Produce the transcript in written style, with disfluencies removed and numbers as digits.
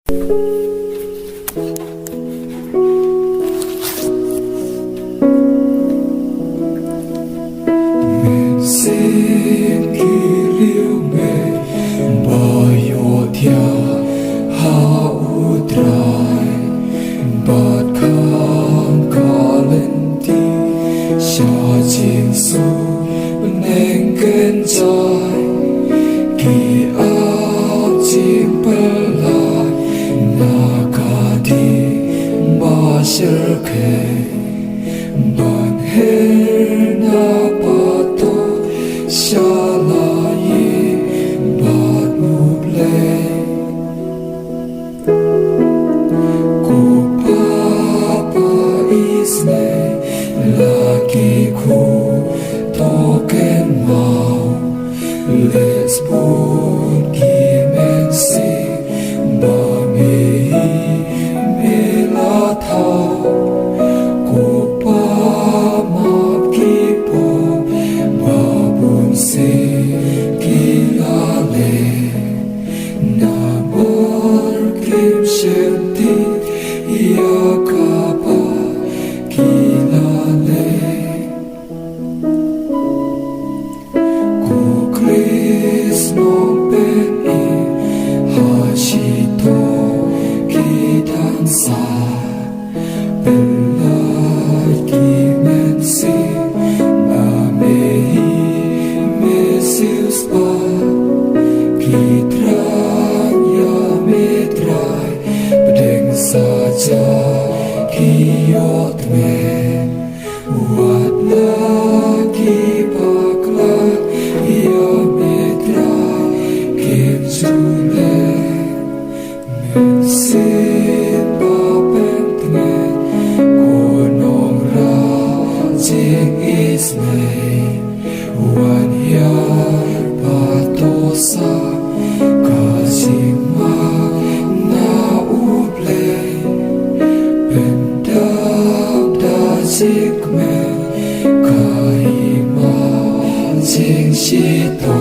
Xin kiriu me bayo thia ha utrai bat kham kalenti sha jin su neng ken chai ki ap jin pelai na ka di ba shir ke ban her na pato Shalaye bat muble Ko papa isne lagi ku token mau Let's put kimensi ba me la thao Ko pa map ki po se kilale na bor kim shenti yakapa kilale ko Krishna peni hashito kidansa bella kimensi Silspa Kitranya metrai Pedeng saja Kiyot me Wat lagi baklat Ya metrai Kim jule Mensin bapen tengen Konong ra Jing ismei Wan yar patosa kasima na uble pendam da jikme kahima jing shito